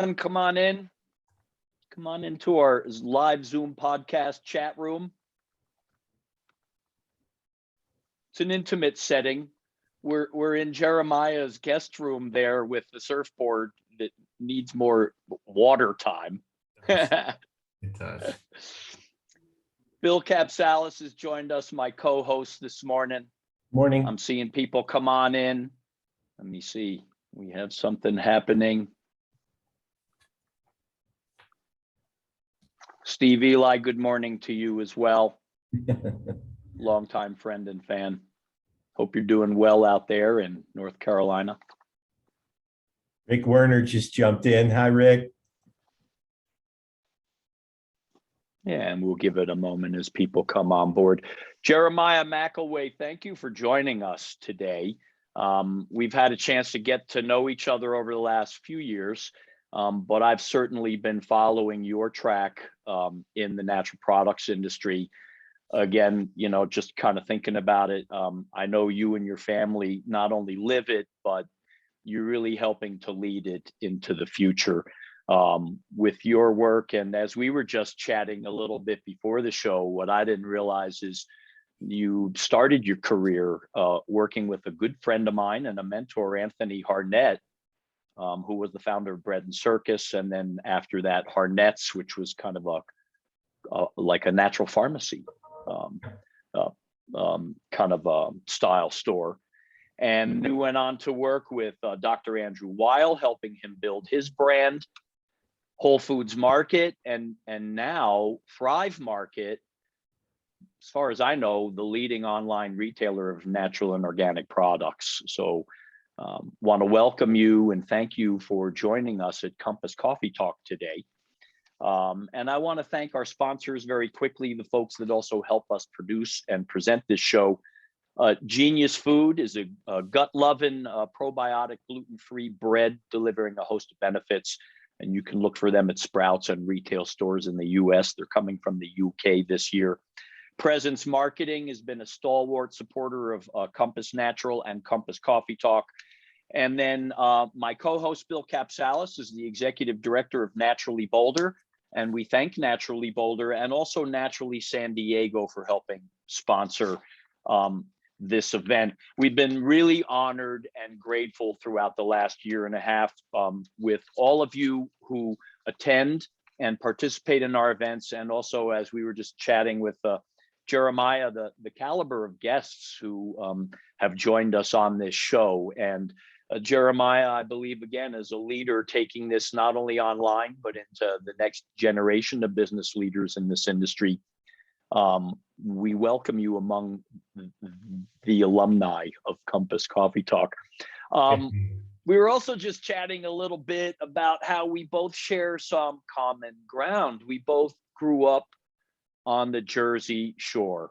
Come on in. Come on into our live Zoom podcast chat room. It's an intimate setting. We're in Jeremiah's guest room there with the surfboard that needs more water time. It does. Bill Capsalis has joined us, my co-host this morning. Morning. I'm seeing people come on in. Let me see. We have something happening. Steve Eli, good morning to you as well. Longtime friend and fan. Hope you're doing well out there in North Carolina. Rick Werner just jumped in. Hi, Rick. Yeah, and we'll give it a moment as people come on board. Jeremiah McElway, thank you for joining us today. We've had a chance to get to know each other over the last few years, but I've certainly been following your track in the natural products industry. Again, just kind of thinking about it, I know you and your family not only live it, but you're really helping to lead it into the future with your work. And as we were just chatting a little bit before the show, what I didn't realize is you started your career working with a good friend of mine and a mentor, Anthony Harnett, who was the founder of Bread and Circus. And then after that, Harnett's, which was kind of like a natural pharmacy kind of a style store. And we went on to work with Dr. Andrew Weil, helping him build his brand, Whole Foods Market, and now Thrive Market, as far as I know, the leading online retailer of natural and organic products. So want to welcome you and thank you for joining us at Compass Coffee Talk today. And I want to thank our sponsors very quickly, the folks that also help us produce and present this show. Genius Food is a gut-loving, probiotic, gluten-free bread delivering a host of benefits. And you can look for them at Sprouts and retail stores in the US. They're coming from the UK this year. Presence Marketing has been a stalwart supporter of Compass Natural and Compass Coffee Talk. And then my co-host, Bill Capsalis, is the executive director of Naturally Boulder. And we thank Naturally Boulder and also Naturally San Diego for helping sponsor this event. We've been really honored and grateful throughout the last year and a half with all of you who attend and participate in our events. And also, as we were just chatting with Jeremiah, the caliber of guests who have joined us on this show. And Jeremiah, I believe, again, is a leader taking this not only online, but into the next generation of business leaders in this industry. We welcome you among the alumni of Compass Coffee Talk. We were also just chatting a little bit about how we both share some common ground. We both grew up on the Jersey Shore.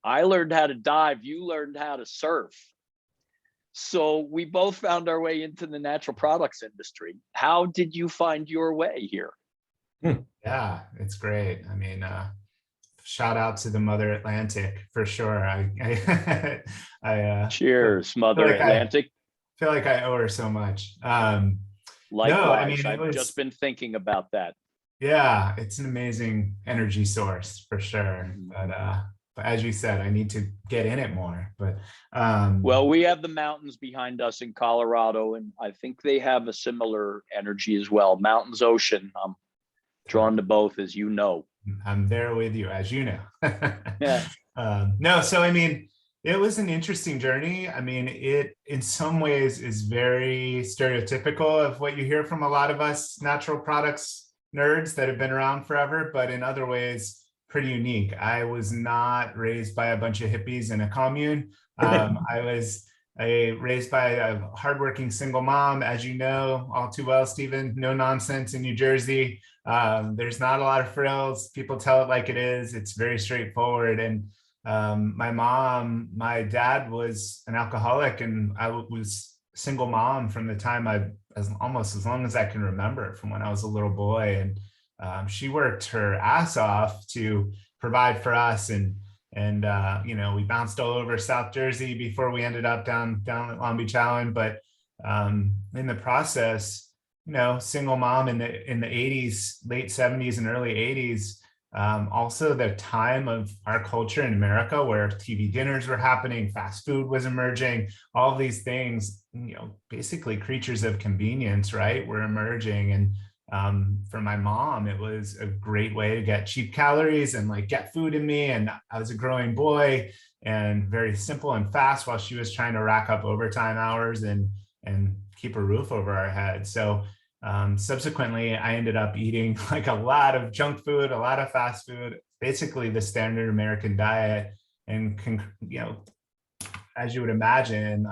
I learned how to dive, you learned how to surf. So we both found our way into the natural products industry. How did you find your way here? Yeah, it's great. I mean, shout out to the Mother Atlantic for sure. Cheers, Mother Atlantic. I feel like I owe her so much. Likewise, I've just been thinking about that. Yeah, it's an amazing energy source for sure. But as you said, I need to get in it more. But well, we have the mountains behind us in Colorado, and I think they have a similar energy as well. Mountains, ocean. I'm drawn to both, as you know. I'm there with you, as you know. Yeah. No, so I mean, it was an interesting journey. I mean, it in some ways is very stereotypical of what you hear from a lot of us natural products nerds that have been around forever, but in other ways, pretty unique. I was not raised by a bunch of hippies in a commune. I was raised by a hardworking single mom, as you know all too well, Stephen. No nonsense in New Jersey. There's not a lot of frills. People tell it like it is. It's very straightforward. And my dad was an alcoholic, and I was a single mom from the time almost as long as I can remember, from when I was a little boy. And she worked her ass off to provide for us, and we bounced all over South Jersey before we ended up down at Long Beach Island. But in the process, single mom in the 80s, late 70s and early 80s. Also the time of our culture in America where TV dinners were happening, fast food was emerging, all of these things, basically creatures of convenience, right, were emerging. And for my mom, it was a great way to get cheap calories and like get food in me. And I was a growing boy, and very simple and fast while she was trying to rack up overtime hours and keep a roof over our head. So subsequently, I ended up eating like a lot of junk food, a lot of fast food, basically the standard American diet. And as you would imagine,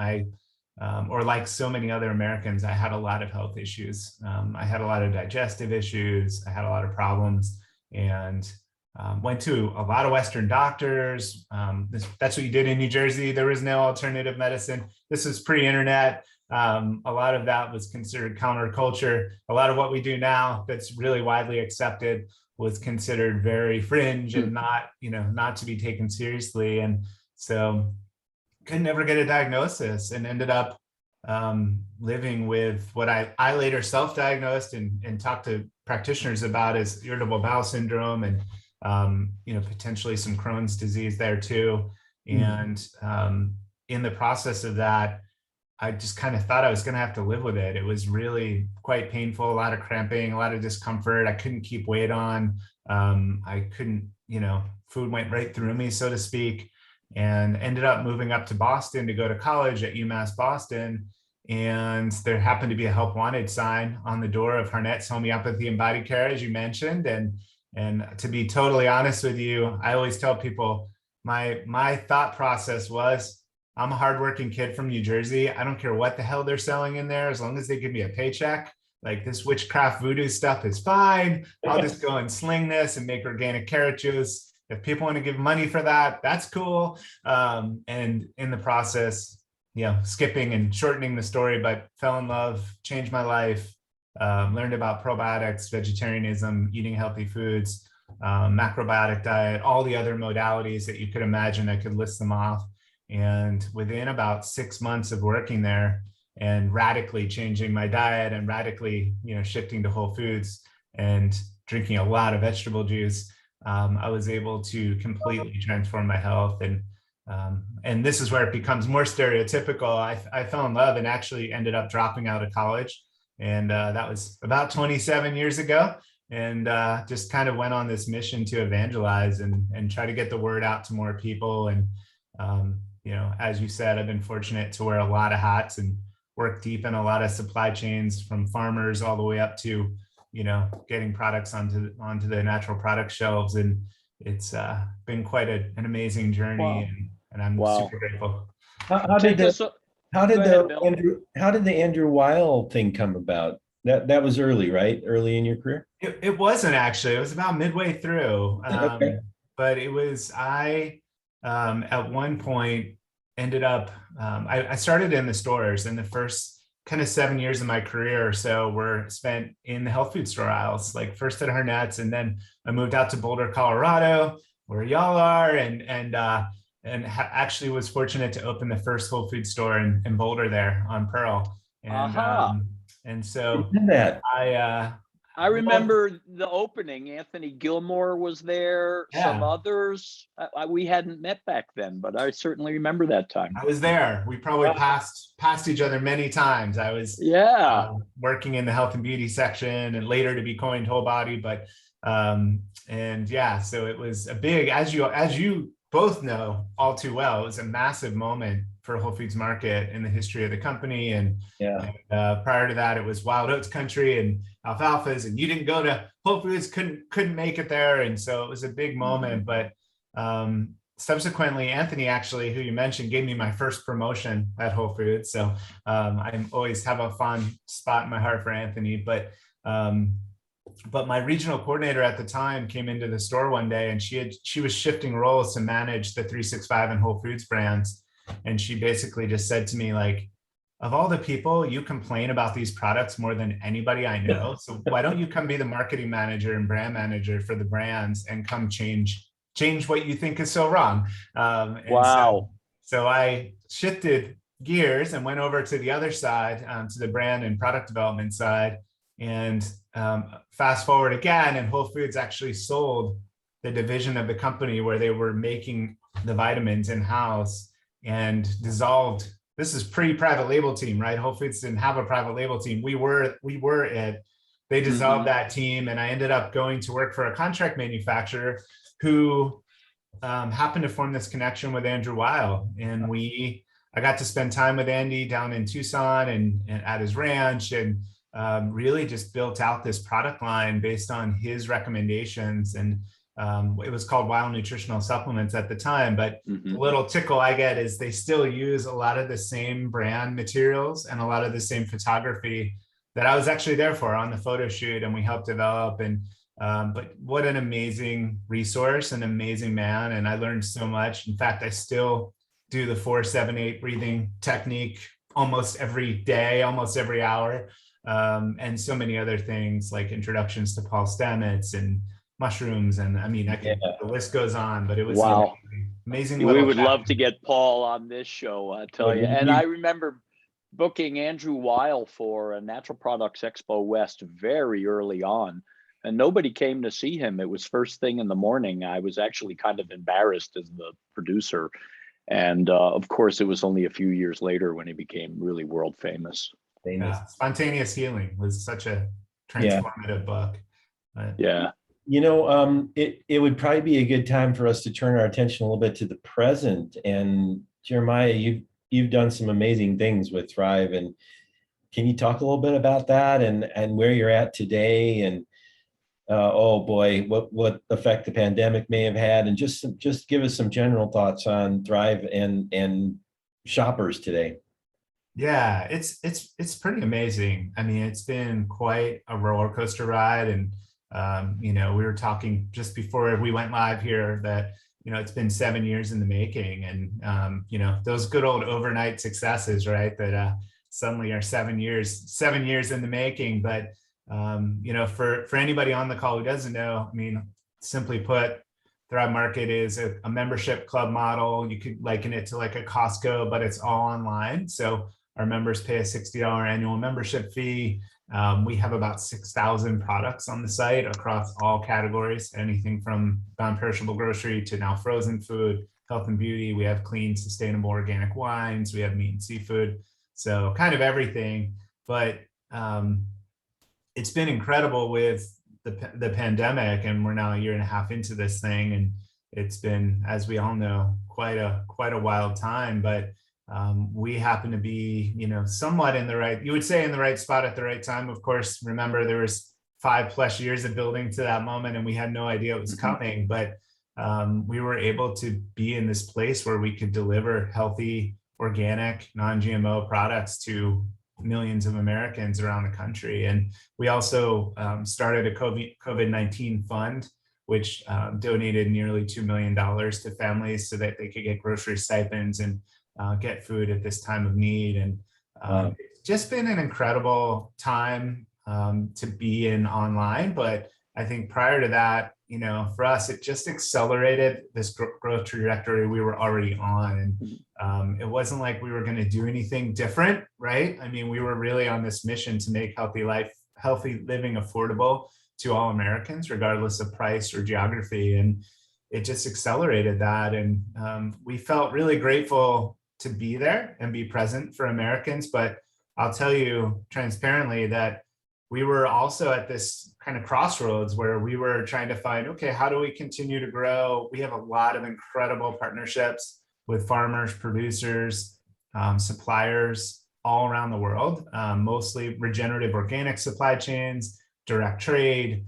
or like so many other Americans, I had a lot of health issues. I had a lot of digestive issues. I had a lot of problems, and went to a lot of Western doctors. That's what you did in New Jersey. There was no alternative medicine. This was pre-internet. A lot of that was considered counterculture. A lot of what we do now that's really widely accepted was considered very fringe and not to be taken seriously. And so could never get a diagnosis, and ended up living with what I later self-diagnosed and talked to practitioners about as irritable bowel syndrome, and potentially some Crohn's disease there too. And in the process of that, I just kind of thought I was going to have to live with it. It was really quite painful, a lot of cramping, a lot of discomfort. I couldn't keep weight on. I couldn't, food went right through me, so to speak, and ended up moving up to Boston to go to college at UMass Boston. And there happened to be a help wanted sign on the door of Harnet's Homeopathy and Body Care, as you mentioned. And to be totally honest with you, I always tell people my thought process was, I'm a hardworking kid from New Jersey. I don't care what the hell they're selling in there, as long as they give me a paycheck. Like, this witchcraft voodoo stuff is fine. I'll just go and sling this and make organic carrot juice. If people want to give money for that, that's cool. And in the process, skipping and shortening the story, but fell in love, changed my life, learned about probiotics, vegetarianism, eating healthy foods, macrobiotic diet, all the other modalities that you could imagine. I could list them off. And within about 6 months of working there and radically changing my diet and radically, shifting to whole foods and drinking a lot of vegetable juice, I was able to completely transform my health. And this is where it becomes more stereotypical. I fell in love and actually ended up dropping out of college. And that was about 27 years ago. And just kind of went on this mission to evangelize and try to get the word out to more people. And as you said, I've been fortunate to wear a lot of hats and work deep in a lot of supply chains, from farmers all the way up to, getting products onto the natural product shelves. And it's been quite an amazing journey. Wow. And I'm super grateful. How did the Andrew Weil thing come about? That was early, right? Early in your career? It wasn't actually. It was about midway through. Okay. But it was, at one point ended up, I started in the stores, and the first kind of 7 years of my career or so were spent in the health food store aisles, like first at Harnet's, and then I moved out to Boulder, Colorado, where y'all are, and actually was fortunate to open the first Whole Food store in Boulder there on Pearl. And so that. I remember the opening. Anthony Gilmore was there, some others. We hadn't met back then, but I certainly remember that time. I was there. We probably passed each other many times. I was working in the health and beauty section, and later to be coined Whole Body. But so it was a big, as you both know all too well, it was a massive moment for Whole Foods Market in the history of the company. And prior to that, it was wild oats country and alfalfas, and you didn't go to Whole Foods, couldn't make it there. And so it was a big moment. But subsequently, Anthony, actually, who you mentioned, gave me my first promotion at Whole Foods. So I always have a fond spot in my heart for Anthony. But my regional coordinator at the time came into the store one day, and she was shifting roles to manage the 365 and Whole Foods brands. And she basically just said to me, like, of all the people, you complain about these products more than anybody I know. So why don't you come be the marketing manager and brand manager for the brands and come change what you think is so wrong. Wow. So I shifted gears and went over to the other side, to the brand and product development side. And fast forward again, and Whole Foods actually sold the division of the company where they were making the vitamins in-house and dissolved. This is pre-private label team, right? Whole Foods didn't have a private label team. We were it. They dissolved that team, and I ended up going to work for a contract manufacturer who happened to form this connection with Andrew Weil. And I got to spend time with Andy down in Tucson and at his ranch, and really just built out this product line based on his recommendations. And it was called Weil Nutritional Supplements at the time, but the little tickle I get is they still use a lot of the same brand materials and a lot of the same photography that I was actually there for on the photo shoot, and we helped develop. And but what an amazing resource, an amazing man. And I learned so much. In fact, I still do the 4-7-8 breathing technique almost every day, almost every hour. And so many other things like introductions to Paul Stamets and mushrooms. And I mean, the list goes on, but it was amazing. We would love to get Paul on this show, I tell you. And I remember booking Andrew Weil for a Natural Products Expo West very early on, and nobody came to see him. It was first thing in the morning. I was actually kind of embarrassed as the producer. And of course, it was only a few years later when he became really world famous. Yeah. Spontaneous Healing was such a transformative book. But. Yeah. You know, it would probably be a good time for us to turn our attention a little bit to the present. And Jeremiah, you've done some amazing things with Thrive, and can you talk a little bit about that and where you're at today, and oh boy, what effect the pandemic may have had, and just give us some general thoughts on Thrive and shoppers today. Yeah, it's pretty amazing. I mean, it's been quite a roller coaster ride, and you know, we were talking just before we went live here that, you know, it's been 7 years in the making, and you know, those good old overnight successes, right? That suddenly are 7 years in the making. But you know, for anybody on the call who doesn't know, I mean, simply put, Thrive Market is a membership club model. You could liken it to like a Costco, but it's all online. So our members pay a $60 annual membership fee. We have about 6,000 products on the site across all categories, anything from non-perishable grocery to now frozen food, health and beauty. We have clean, sustainable organic wines. We have meat and seafood. So kind of everything. But it's been incredible with the pandemic, and we're now a year and a half into this thing. And it's been, as we all know, quite a wild time. But we happen to be, you know, somewhat in the right spot at the right time. Of course, remember there was 5+ years of building to that moment, and we had no idea it was coming. But we were able to be in this place where we could deliver healthy, organic, non-GMO products to millions of Americans around the country. And we also started a COVID-19 fund, which donated nearly $2 million to families so that they could get grocery stipends and get food at this time of need. And it's just been an incredible time to be in online. But I think prior to that, you know, for us, it just accelerated this growth trajectory we were already on. And it wasn't like we were going to do anything different, right? I mean, we were really on this mission to make healthy living affordable to all Americans, regardless of price or geography. And it just accelerated that. And we felt really grateful to be there and be present for Americans. But I'll tell you transparently that we were also at this kind of crossroads where we were trying to find, okay, how do we continue to grow? We have a lot of incredible partnerships with farmers, producers, suppliers all around the world, mostly regenerative organic supply chains, direct trade,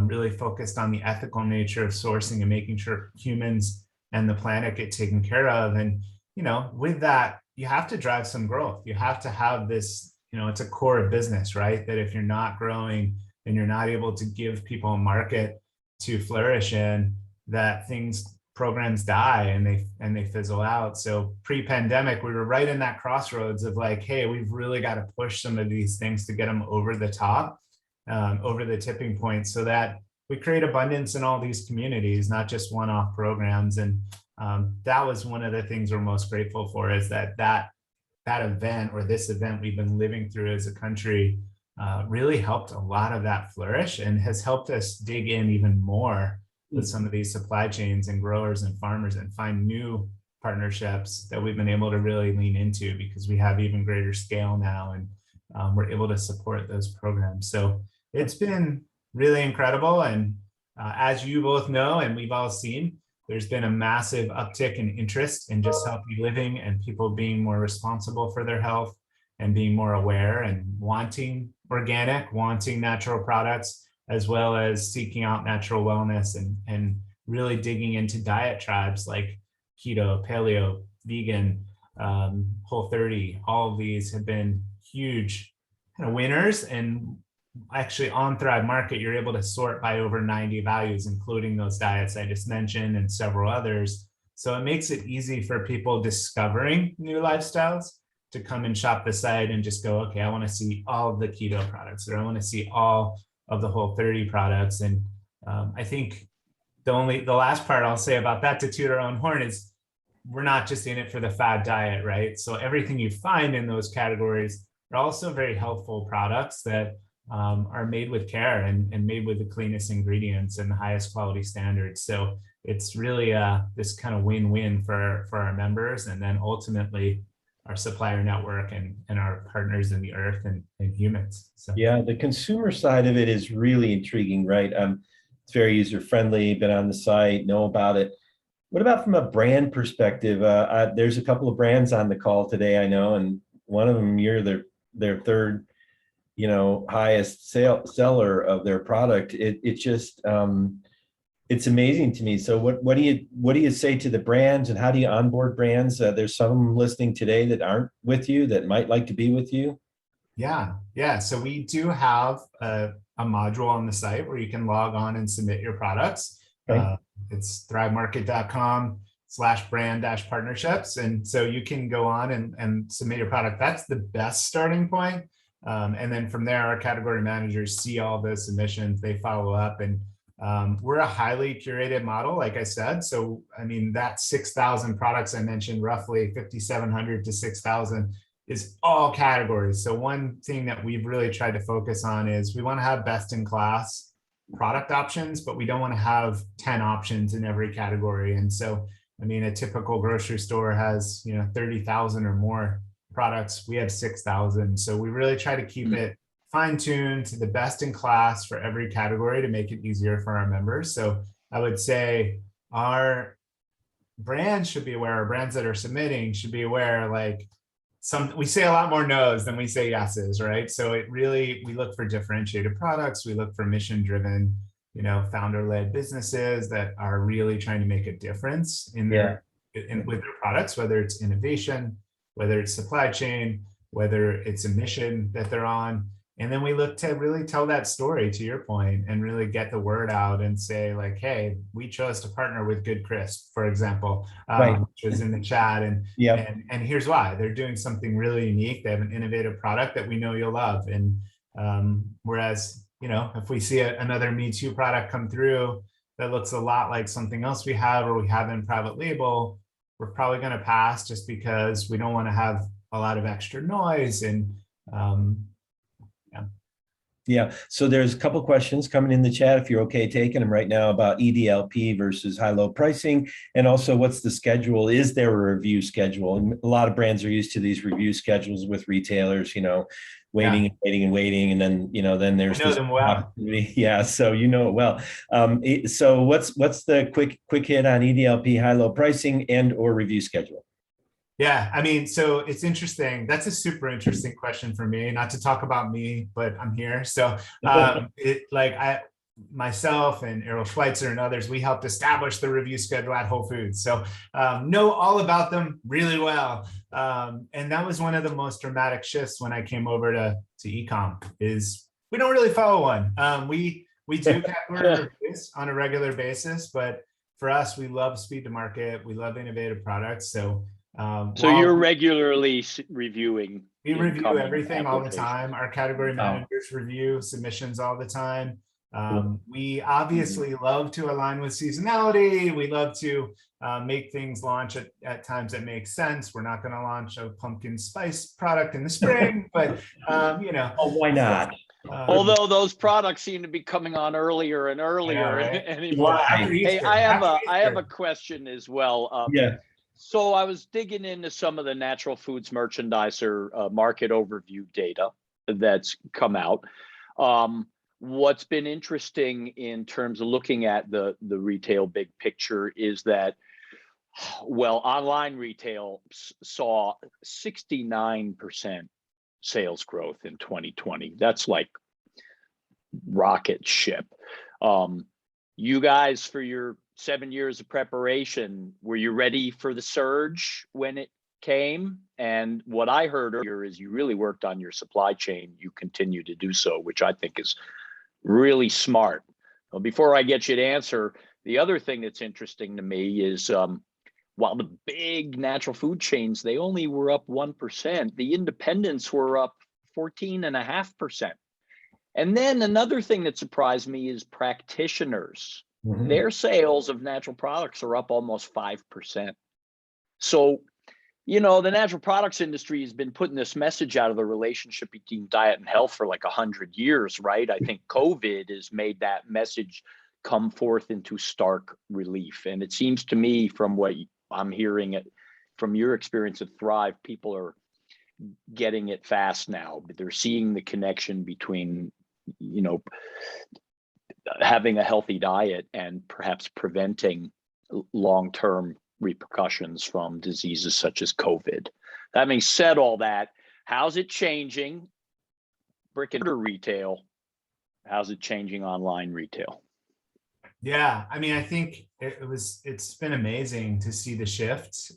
really focused on the ethical nature of sourcing and making sure humans and the planet get taken care of. And, you know, with that, you have to drive some growth. You have to have this, you know, it's a core of business, right? That if you're not growing and you're not able to give people a market to flourish in, that programs die and they fizzle out. So pre-pandemic, we were right in that crossroads of like, hey, we've really got to push some of these things to get them over the top, over the tipping point, so that we create abundance in all these communities, not just one-off programs. And that was one of the things we're most grateful for, is that event, or this event we've been living through as a country, really helped a lot of that flourish and has helped us dig in even more with some of these supply chains and growers and farmers and find new partnerships that we've been able to really lean into because we have even greater scale now, and we're able to support those programs. So it's been really incredible. And as you both know, and we've all seen, there's been a massive uptick in interest in just healthy living and people being more responsible for their health and being more aware and wanting organic, wanting natural products, as well as seeking out natural wellness and really digging into diet tribes like keto, paleo, vegan, Whole30. All of these have been huge kind of winners. And actually on Thrive Market, you're able to sort by over 90 values, including those diets I just mentioned and several others. So it makes it easy for people discovering new lifestyles to come and shop the site and just go, okay, I want to see all of the keto products, or I want to see all of the Whole30 products. And I think the last part I'll say about that, to toot our own horn, is we're not just in it for the fad diet, right? So everything you find in those categories are also very helpful products that are made with care and made with the cleanest ingredients and the highest quality standards. So it's really this kind of win-win for our members, and then ultimately our supplier network and our partners in the earth and humans. So yeah, the consumer side of it is really intriguing, right? It's very user friendly. Been on the site, know about it. What about from a brand perspective? There's a couple of brands on the call today, I know, and one of them, you're their third, highest seller of their product. It just it's amazing to me. So what do you say to the brands, and how do you onboard brands? There's some listening today that aren't with you that might like to be with you. Yeah. So we do have a module on the site where you can log on and submit your products. Okay. It's thrivemarket.com/brand-partnerships. And so you can go on and submit your product. That's the best starting point. And then from there, our category managers see all the submissions, they follow up, and we're a highly curated model, like I said. So, I mean, that 6,000 products I mentioned, roughly 5,700 to 6,000, is all categories. So one thing that we've really tried to focus on is we want to have best in class product options, but we don't want to have 10 options in every category. And so, I mean, a typical grocery store has, 30,000 or more products. We have 6,000. So we really try to keep it fine-tuned to the best in class for every category to make it easier for our members. So I would say our brands should be aware, our brands that are submitting should be aware, like, we say a lot more no's than we say yeses, right? So we look for differentiated products. We look for mission-driven, founder-led businesses that are really trying to make a difference with their products, whether it's innovation, whether it's supply chain, whether it's a mission that they're on. And then we look to really tell that story, to your point, and really get the word out and say, like, hey, we chose to partner with Good Crisp, for example, which was in the chat. And here's why. They're doing something really unique. They have an innovative product that we know you'll love. And whereas, if we see another Me Too product come through that looks a lot like something else we have or we have in private label, we're probably going to pass, just because we don't want to have a lot of extra noise. And yeah. So there's a couple questions coming in the chat, if you're okay taking them right now, about EDLP versus high-low pricing. And also, what's the schedule? Is there a review schedule? And a lot of brands are used to these review schedules with retailers, waiting and waiting. And then, then there's this them well. opportunity. Yeah. So you know it well. So what's the quick hit on EDLP, high-low pricing and or review schedule? Yeah, I mean, so it's interesting. That's a super interesting question for me. Not to talk about me, but I'm here. So myself and Errol Schweitzer and others, we helped establish the review schedule at Whole Foods. So know all about them really well. And that was one of the most dramatic shifts when I came over to e-com, is we don't really follow one. We do category reviews on a regular basis, but for us, we love speed to market. We love innovative products. So you're regularly reviewing. We review everything all the time. Our category managers review submissions all the time. We obviously love to align with seasonality. We love to make things launch at times that make sense. We're not going to launch a pumpkin spice product in the spring, but why not? Although those products seem to be coming on earlier and earlier right? anymore. Why? Hey, I have a question as well. Yeah. So I was digging into some of the natural foods merchandiser market overview data that's come out. What's been interesting in terms of looking at the retail big picture is that, well, online retail saw 69% sales growth in 2020. That's like rocket ship. You guys, for your 7 years of preparation, were you ready for the surge when it came? And what I heard earlier is you really worked on your supply chain. You continue to do so, which I think is really smart. Well, before I get you to answer, the other thing that's interesting to me is while the big natural food chains, they only were up 1%, the independents were up 14.5%. And then another thing that surprised me is practitioners. Mhm. Their sales of natural products are up almost 5%. So, you know, the natural products industry has been putting this message out of the relationship between diet and health for like 100 years, right? I think COVID has made that message come forth into stark relief. And it seems to me, from what I'm hearing it from your experience at Thrive, people are getting it fast now. They're seeing the connection between, you know, having a healthy diet and perhaps preventing long-term repercussions from diseases such as COVID. Having said all that, how's it changing brick and mortar retail? How's it changing online retail? Yeah, I mean, I think it's been amazing to see the shift,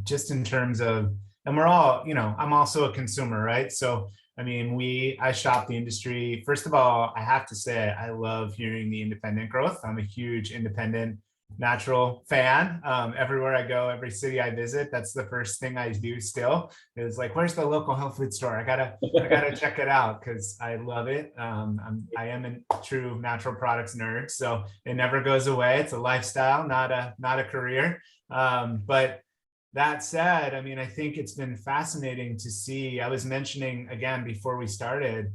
just in terms of, and we're all, you know, I'm also a consumer, right? So, I mean, I shop the industry. First of all, I have to say, I love hearing the independent growth. I'm a huge independent natural fan. Everywhere I go, every city I visit, that's the first thing I do still is like, where's the local health food store? I gotta check it out because I love it. I am a true natural products nerd, so it never goes away. It's a lifestyle, not a career. But that said, I mean, I think it's been fascinating to see. I was mentioning again before we started,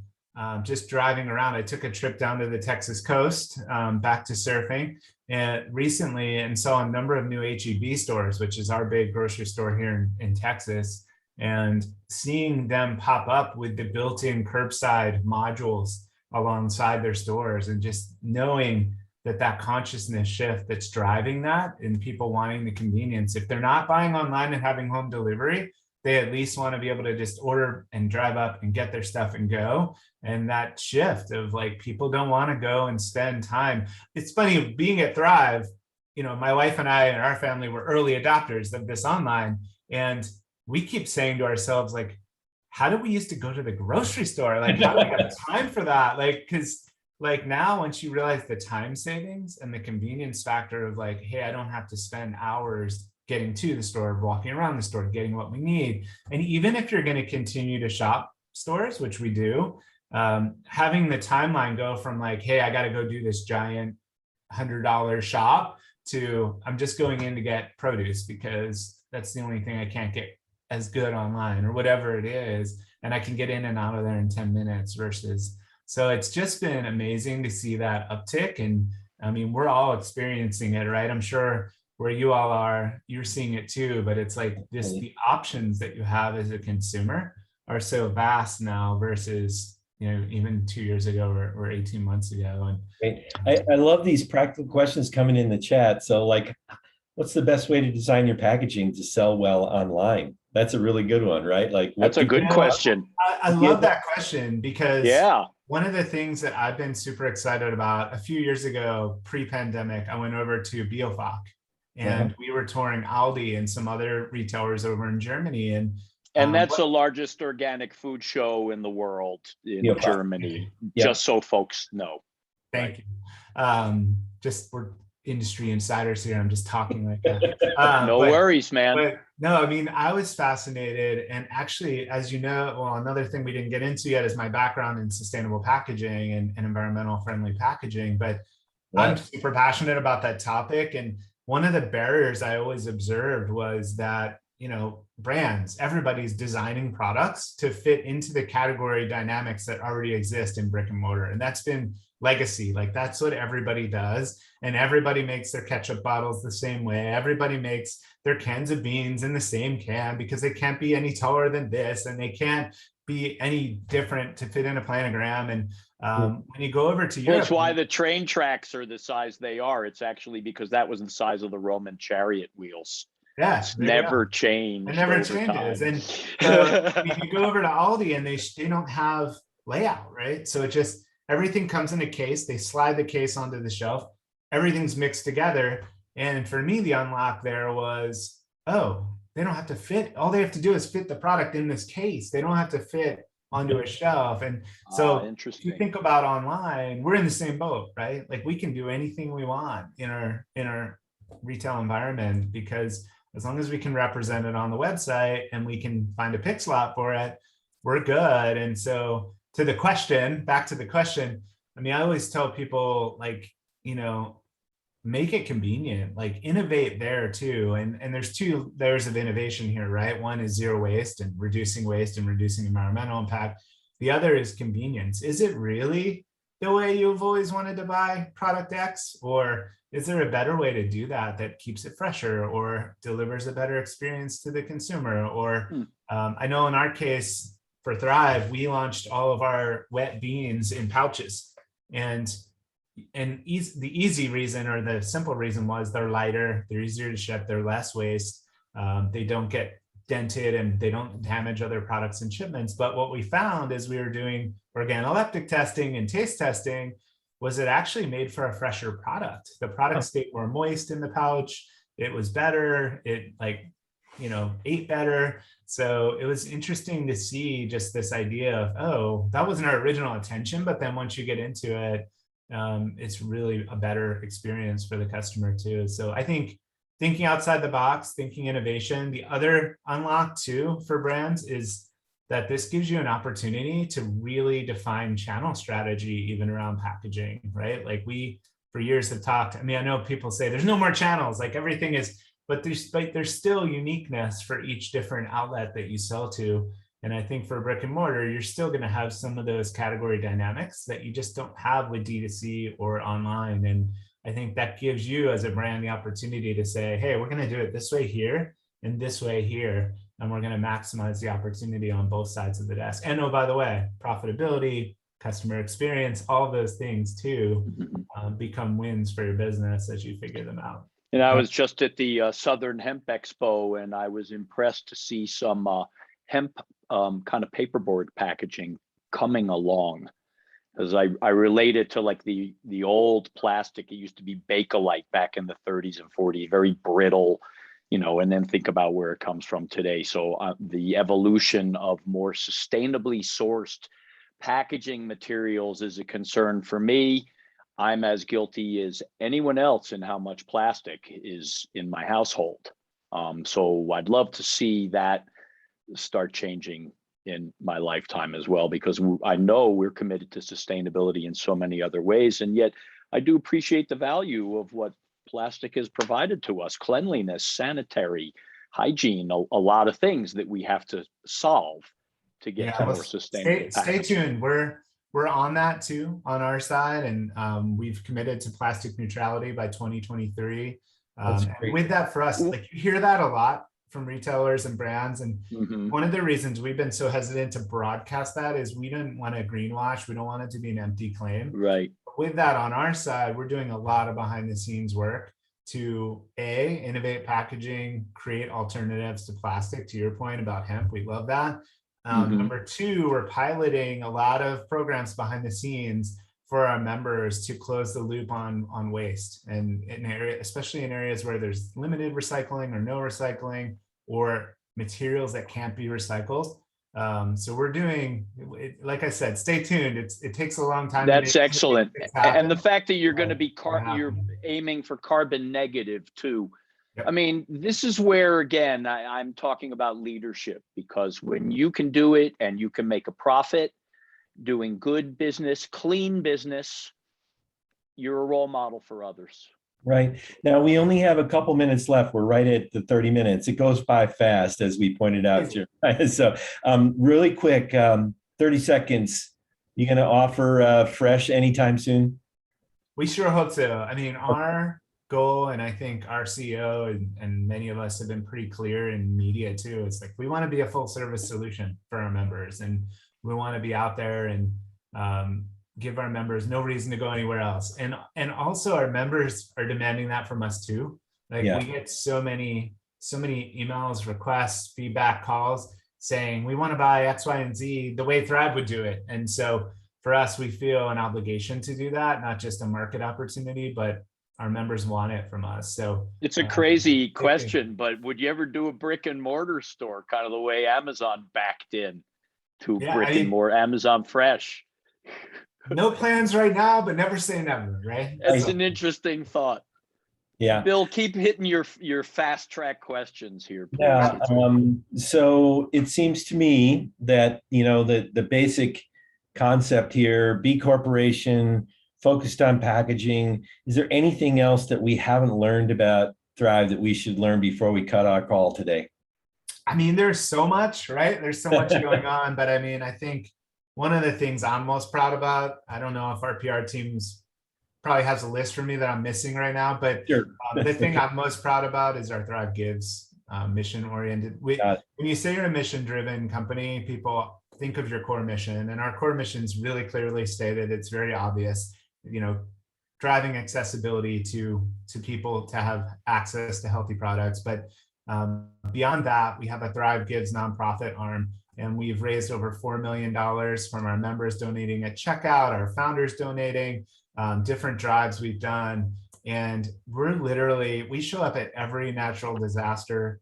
just driving around. I took a trip down to the Texas coast, back to surfing, and recently, and saw a number of new HEB stores, which is our big grocery store here in Texas, and seeing them pop up with the built-in curbside modules alongside their stores, and just knowing that consciousness shift that's driving that, and people wanting the convenience. If they're not buying online and having home delivery, they at least want to be able to just order and drive up and get their stuff and go. And that shift of like, people don't want to go and spend time. It's funny, being at Thrive, you know, my wife and I and our family were early adopters of this online. And we keep saying to ourselves, like, how did we used to go to the grocery store? Like, how do we have time for that? Like, because like now, once you realize the time savings and the convenience factor of like, hey, I don't have to spend hours getting to the store, walking around the store, getting what we need. And even if you're going to continue to shop stores, which we do, having the timeline go from like, hey, I got to go do this giant $100 shop to I'm just going in to get produce because that's the only thing I can't get as good online or whatever it is. And I can get in and out of there in 10 minutes versus. So it's just been amazing to see that uptick. And I mean, we're all experiencing it, right? I'm sure where you all are, you're seeing it too, but it's like just the options that you have as a consumer are so vast now versus, you know, even 2 years ago or 18 months ago. And I love these practical questions coming in the chat. So like, what's the best way to design your packaging to sell well online? That's a really good one, right? Like, that's a good question. I love that question because yeah, one of the things that I've been super excited about, a few years ago, pre-pandemic, I went over to Biofach and we were touring Aldi and some other retailers over in Germany. And that's the largest organic food show in the world in Germany, just so folks know. Thank you. Just we're industry insiders here. I'm just talking like that. No worries, man. But no, I mean, I was fascinated. And actually, as you know, well, another thing we didn't get into yet is my background in sustainable packaging and environmental friendly packaging. But I'm super passionate about that topic. And one of the barriers I always observed was that brands, everybody's designing products to fit into the category dynamics that already exist in brick and mortar. And that's been legacy. Like that's what everybody does. And everybody makes their ketchup bottles the same way. Everybody makes their cans of beans in the same can because they can't be any taller than this and they can't be any different to fit in a planogram. And when you go over to Well, Europe, it's why the train tracks are the size they are. It's actually because that was the size of the Roman chariot wheels. yeah, It's there you go. never changed. It never over changes. time. And so I mean, you go over to Aldi and they don't have layout, right? So it just, everything comes in a case. They slide the case onto the shelf. Everything's mixed together. And for me, the unlock there was, oh, they don't have to fit. All they have to do is fit the product in this case. They don't have to fit onto a shelf. And so if you Interesting. think about online, we're in the same boat, right? Like we can do anything we want in our retail environment because as long as we can represent it on the website and we can find a pick slot for it, we're good. And so to the question, back to the question, I mean, I always tell people like, make it convenient, like innovate there too. And there's two layers of innovation here, right? One is zero waste and reducing environmental impact. The other is convenience. Is it really the way you've always wanted to buy product X? Or is there a better way to do that that keeps it fresher or delivers a better experience to the consumer? Or I know in our case for Thrive, we launched all of our wet beans in pouches. And the easy reason or the simple reason was they're lighter, they're easier to ship, they're less waste, they don't get dented and they don't damage other products and shipments. But what we found as we were doing organoleptic testing and taste testing was it actually made for a fresher product. The product stayed more moist in the pouch. It was better. It ate better. So it was interesting to see just this idea of, oh, that wasn't our original intention. But then once you get into it, it's really a better experience for the customer too. So I think thinking outside the box, thinking innovation, the other unlock too for brands is that this gives you an opportunity to really define channel strategy, even around packaging, right? Like we, for years have talked, I mean, I know people say there's no more channels, like everything is, but there's still uniqueness for each different outlet that you sell to. And I think for brick and mortar, you're still going to have some of those category dynamics that you just don't have with D2C or online. And I think that gives you as a brand the opportunity to say, hey, we're going to do it this way here and this way here. And we're going to maximize the opportunity on both sides of the desk. And oh, by the way, profitability, customer experience, all those things too become wins for your business as you figure them out. And I was just at the Southern Hemp Expo, and I was impressed to see some hemp kind of paperboard packaging coming along. As I relate it to like the old plastic. It used to be Bakelite back in the 30s and 40s, very brittle, and then think about where it comes from today. So the evolution of more sustainably sourced packaging materials is a concern for me. I'm as guilty as anyone else in how much plastic is in my household. So I'd love to see that start changing in my lifetime as well, because I know we're committed to sustainability in so many other ways. And yet I do appreciate the value of what plastic has provided to us: cleanliness, sanitary, hygiene, a lot of things that we have to solve to get to more sustainable stay tuned. We're on that too on our side, and we've committed to plastic neutrality by 2023. And with that, for us, like you hear that a lot from retailers and brands, and one of the reasons we've been so hesitant to broadcast that is we didn't want to greenwash. We don't want it to be an empty claim. Right. With that on our side, we're doing a lot of behind the scenes work to innovate packaging, create alternatives to plastic. To your point about hemp, we love that. Number two, we're piloting a lot of programs behind the scenes for our members to close the loop on waste, and especially in areas where there's limited recycling or no recycling or materials that can't be recycled. So we're doing, like I said, stay tuned. It takes a long time. That's excellent. And the fact that you're going to be you're aiming for carbon negative too. Yep. I mean, this is where, again, I'm talking about leadership, because when you can do it and you can make a profit doing good business, clean business, you're a role model for others. Right. Now, we only have a couple minutes left. We're right at the 30 minutes. It goes by fast, as we pointed out, Jeremiah. So really quick, 30 seconds. You going to offer fresh anytime soon? We sure hope so. I mean, our goal, and I think our CEO and many of us have been pretty clear in media too. It's like we want to be a full service solution for our members, and we want to be out there and give our members no reason to go anywhere else. And also our members are demanding that from us too. Like we get so many emails, requests, feedback, calls saying we want to buy X, Y, and Z the way Thrive would do it. And so for us, we feel an obligation to do that, not just a market opportunity, but our members want it from us. So it's a crazy question, but would you ever do a brick and mortar store, kind of the way Amazon backed in to brick and mortar, Amazon Fresh? No plans right now, but never say never, right? That's an interesting thought. Yeah. Bill, keep hitting your fast track questions here, please. Yeah. So it seems to me that, the basic concept here, B Corporation, focused on packaging. Is there anything else that we haven't learned about Thrive that we should learn before we cut our call today? I mean, there's so much, right? There's so much going on, but I mean, I think one of the things I'm most proud about, I don't know if our PR team's probably has a list for me that I'm missing right now, but Sure. The thing I'm most proud about is our Thrive Gives mission oriented. When you say you're a mission driven company, people think of your core mission, and our core mission is really clearly stated. It's very obvious, driving accessibility to people to have access to healthy products. But beyond that, we have a Thrive Gives nonprofit arm, and we've raised over $4 million from our members donating at checkout, our founders donating, different drives we've done. And we show up at every natural disaster.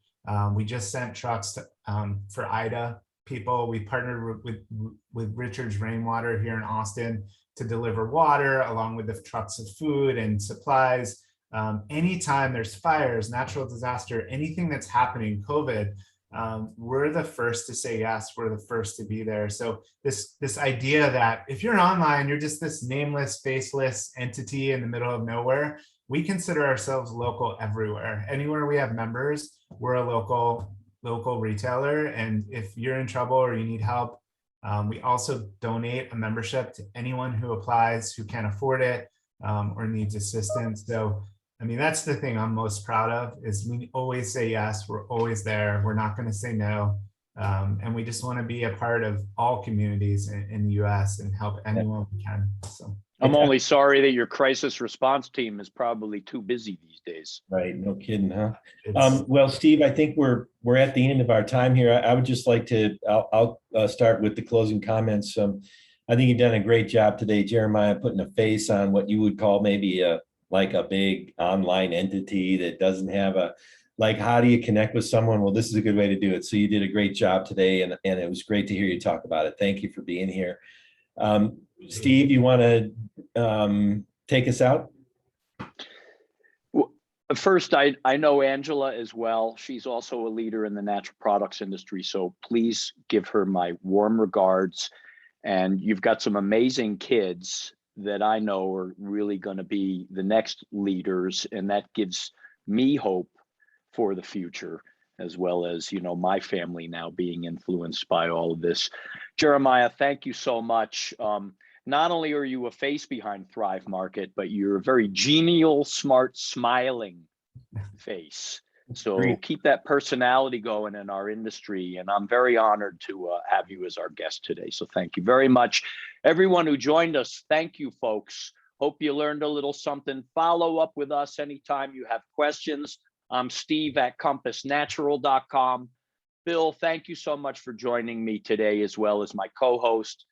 We just sent trucks for Ida people. We partnered with Richard's Rainwater here in Austin to deliver water along with the trucks of food and supplies. Anytime there's fires, natural disaster, anything that's happening, COVID, we're the first to say yes. We're the first to be there. So this idea that if you're online, you're just this nameless, faceless entity in the middle of nowhere. We consider ourselves local everywhere. Anywhere we have members, we're a local retailer. And if you're in trouble or you need help, we also donate a membership to anyone who applies who can't afford it or needs assistance. So I mean, that's the thing I'm most proud of is we always say yes. We're always there. We're not going to say no. And we just want to be a part of all communities in the US and help anyone we can. So I'm only sorry that your crisis response team is probably too busy these days. Right. No kidding, huh? Well, Steve, I think we're at the end of our time here. I would just like to, I'll start with the closing comments. I think you've done a great job today, Jeremiah, putting a face on what you would call maybe like a big online entity that doesn't have how do you connect with someone? Well, this is a good way to do it. So you did a great job today, and it was great to hear you talk about it. Thank you for being here. Steve, you want to take us out? Well, first, I know Angela as well. She's also a leader in the natural products industry. So please give her my warm regards. And you've got some amazing kids that I know are really going to be the next leaders. And that gives me hope for the future, as well as, my family now being influenced by all of this. Jeremiah, thank you so much. Not only are you a face behind Thrive Market, but you're a very genial, smart, smiling face. So keep that personality going in our industry. And I'm very honored to have you as our guest today. So thank you very much. Everyone who joined us, thank you, folks. Hope you learned a little something. Follow up with us anytime you have questions. I'm Steve at compassnatural.com. Bill, thank you so much for joining me today, as well as my co-host.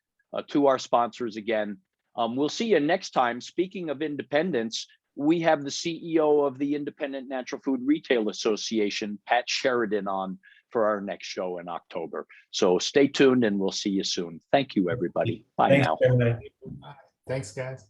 To our sponsors again. We'll see you next time. Speaking of independence, we have the CEO of the Independent Natural Food Retail Association, Pat Sheridan, on for our next show in October. So stay tuned and we'll see you soon. Thank you, everybody. Bye now. Thanks, guys.